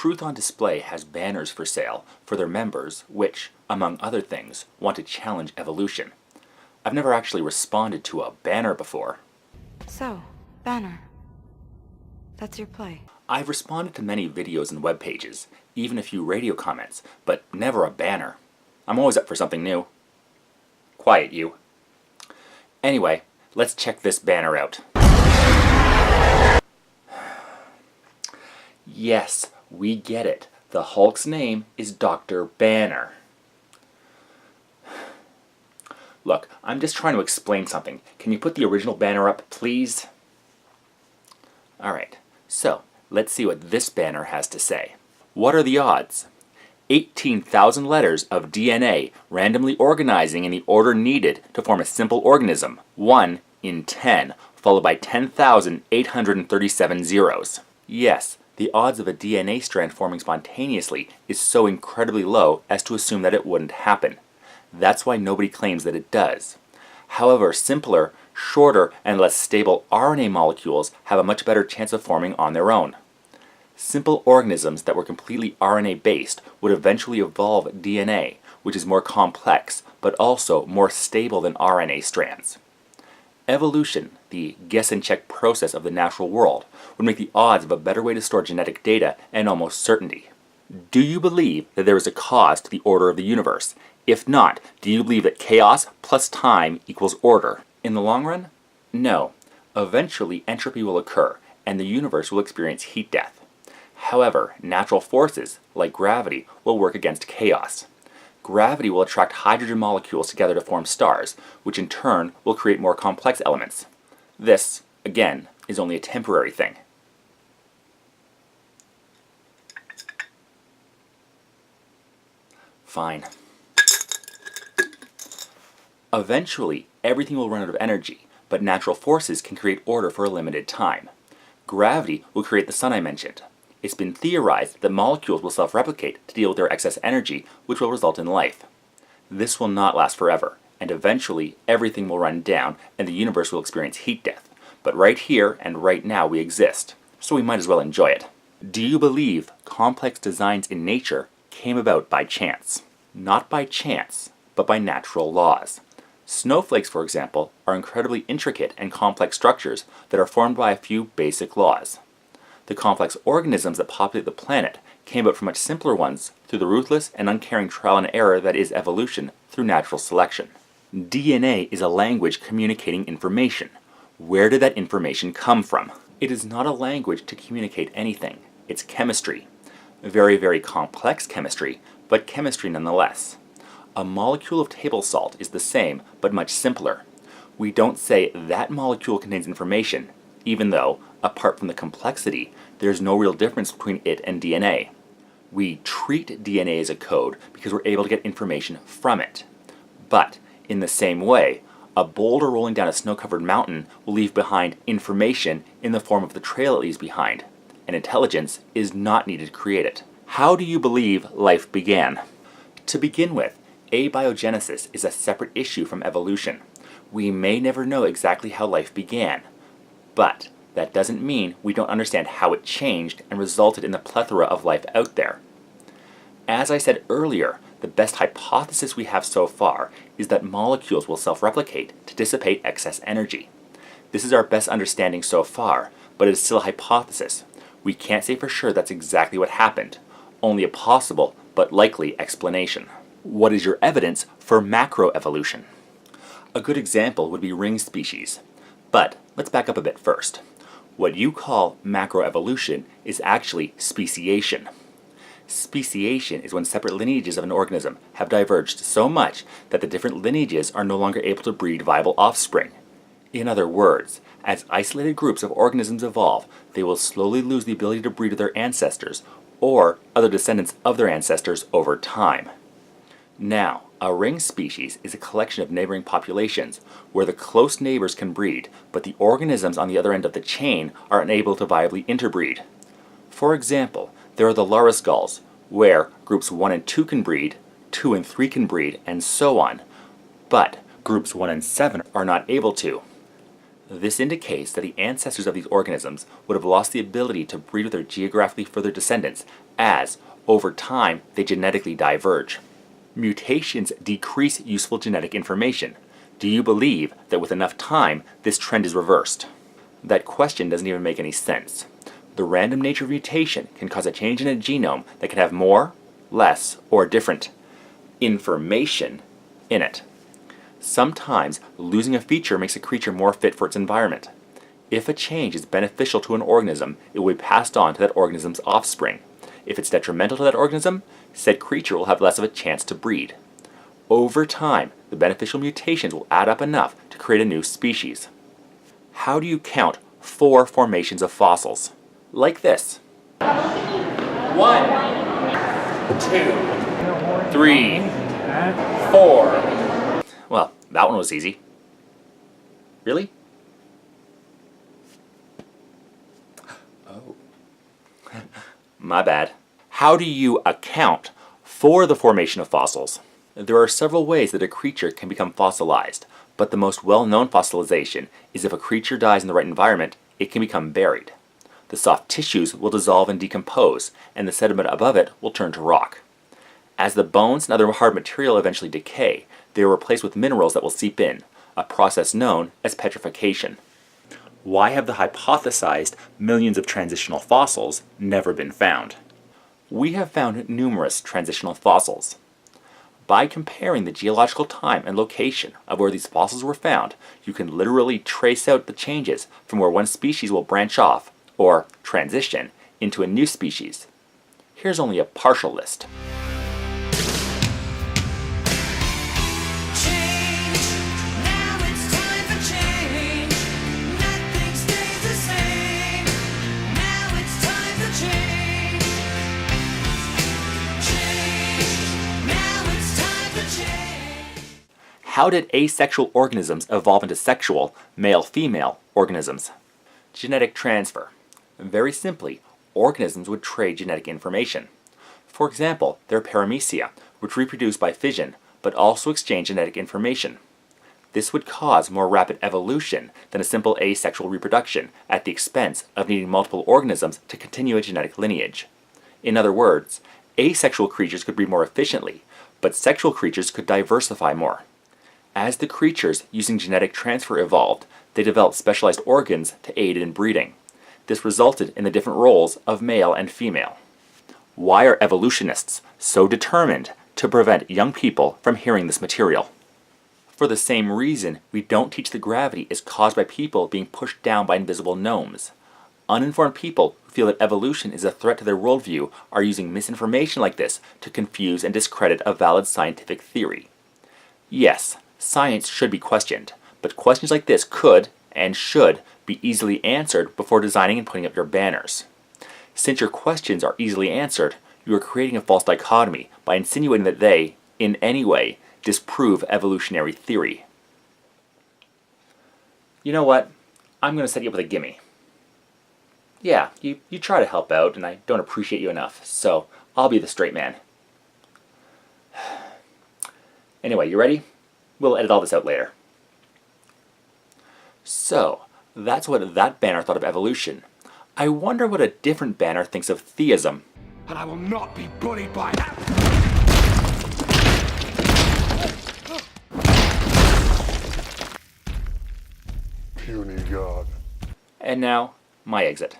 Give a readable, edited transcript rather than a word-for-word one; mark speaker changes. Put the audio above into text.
Speaker 1: Truth on Display has banners for sale for their members which, among other things, want to challenge evolution. I've never actually responded to a banner before.
Speaker 2: So, banner. That's your play.
Speaker 1: I've responded to many videos and web pages, even a few radio comments, but never a banner. I'm always up for something new. Quiet, you. Anyway, let's check this banner out. Yes, we get it. The Hulk's name is Dr. Banner. Look, I'm just trying to explain something. Can you put the original banner up, please? Alright, so let's see what this banner has to say. What are the odds? 18,000 letters of DNA randomly organizing in the order needed to form a simple organism, 1 in 10, followed by 10,837 zeros. Yes, the odds of a DNA strand forming spontaneously is so incredibly low as to assume that it wouldn't happen. That's why nobody claims that it does. However, simpler, shorter, and less stable RNA molecules have a much better chance of forming on their own. Simple organisms that were completely RNA-based would eventually evolve DNA, which is more complex, but also more stable than RNA strands. Evolution, the guess-and-check process of the natural world, would make the odds of a better way to store genetic data an almost certainty. Do you believe that there is a cause to the order of the universe? If not, do you believe that chaos plus time equals order? In the long run? No. Eventually, entropy will occur, and the universe will experience heat death. However, natural forces, like gravity, will work against chaos. Gravity will attract hydrogen molecules together to form stars, which in turn will create more complex elements. This, again, is only a temporary thing. Fine. Eventually, everything will run out of energy, but natural forces can create order for a limited time. Gravity will create the sun I mentioned. It's been theorized that molecules will self-replicate to deal with their excess energy, which will result in life. This will not last forever, and eventually everything will run down and the universe will experience heat death. But right here and right now we exist, so we might as well enjoy it. Do you believe complex designs in nature came about by chance? Not by chance, but by natural laws. Snowflakes, for example, are incredibly intricate and complex structures that are formed by a few basic laws. The complex organisms that populate the planet came about from much simpler ones through the ruthless and uncaring trial and error that is evolution through natural selection. DNA is a language communicating information. Where did that information come from? It is not a language to communicate anything. It's chemistry. Very, very complex chemistry, but chemistry nonetheless. A molecule of table salt is the same, but much simpler. We don't say that molecule contains information, even though, apart from the complexity, there's no real difference between it and DNA. We treat DNA as a code because we're able to get information from it. But, in the same way, a boulder rolling down a snow-covered mountain will leave behind information in the form of the trail it leaves behind, and intelligence is not needed to create it. How do you believe life began? To begin with, abiogenesis is a separate issue from evolution. We may never know exactly how life began, but that doesn't mean we don't understand how it changed and resulted in the plethora of life out there. As I said earlier, the best hypothesis we have so far is that molecules will self-replicate to dissipate excess energy. This is our best understanding so far, but it is still a hypothesis. We can't say for sure that's exactly what happened, only a possible but likely explanation. What is your evidence for macroevolution? A good example would be ring species. But let's back up a bit first. What you call macroevolution is actually speciation. Speciation is when separate lineages of an organism have diverged so much that the different lineages are no longer able to breed viable offspring. In other words, as isolated groups of organisms evolve, they will slowly lose the ability to breed with their ancestors or other descendants of their ancestors over time. Now, a ring species is a collection of neighboring populations where the close neighbors can breed, but the organisms on the other end of the chain are unable to viably interbreed. For example, there are the loris gulls, where groups 1 and 2 can breed, 2 and 3 can breed, and so on, but groups 1 and 7 are not able to. This indicates that the ancestors of these organisms would have lost the ability to breed with their geographically further descendants as, over time, they genetically diverge. Mutations decrease useful genetic information. Do you believe that with enough time, this trend is reversed? That question doesn't even make any sense. The random nature of mutation can cause a change in a genome that can have more, less, or different information in it. Sometimes losing a feature makes a creature more fit for its environment. If a change is beneficial to an organism, it will be passed on to that organism's offspring. If it's detrimental to that organism, said creature will have less of a chance to breed. Over time, the beneficial mutations will add up enough to create a new species. How do you count 4 formations of fossils? Like this. 1, 2, 3, 4. Well, that one was easy. Really? Oh. My bad. How do you account for the formation of fossils? There are several ways that a creature can become fossilized, but the most well-known fossilization is if a creature dies in the right environment, it can become buried. The soft tissues will dissolve and decompose, and the sediment above it will turn to rock. As the bones and other hard material eventually decay, they are replaced with minerals that will seep in, a process known as petrification. Why have the hypothesized millions of transitional fossils never been found? We have found numerous transitional fossils. By comparing the geological time and location of where these fossils were found, you can literally trace out the changes from where one species will branch off, or transition, into a new species. Here's only a partial list. How did asexual organisms evolve into sexual, male-female organisms? Genetic transfer. Very simply, organisms would trade genetic information. For example, there are paramecia, which reproduce by fission, but also exchange genetic information. This would cause more rapid evolution than a simple asexual reproduction at the expense of needing multiple organisms to continue a genetic lineage. In other words, asexual creatures could breed more efficiently, but sexual creatures could diversify more. As the creatures using genetic transfer evolved, they developed specialized organs to aid in breeding. This resulted in the different roles of male and female. Why are evolutionists so determined to prevent young people from hearing this material? For the same reason, we don't teach that gravity is caused by people being pushed down by invisible gnomes. Uninformed people who feel that evolution is a threat to their worldview are using misinformation like this to confuse and discredit a valid scientific theory. Yes, science should be questioned, but questions like this could, and should, be easily answered before designing and putting up your banners. Since your questions are easily answered, you are creating a false dichotomy by insinuating that they, in any way, disprove evolutionary theory. You know what? I'm going to set you up with a gimme. Yeah, you try to help out, and I don't appreciate you enough, so I'll be the straight man. Anyway, you ready? We'll edit all this out later. So, that's what that banner thought of evolution. I wonder what a different banner thinks of theism.
Speaker 3: And I will not be bullied by that. Puny God.
Speaker 1: And now, my exit.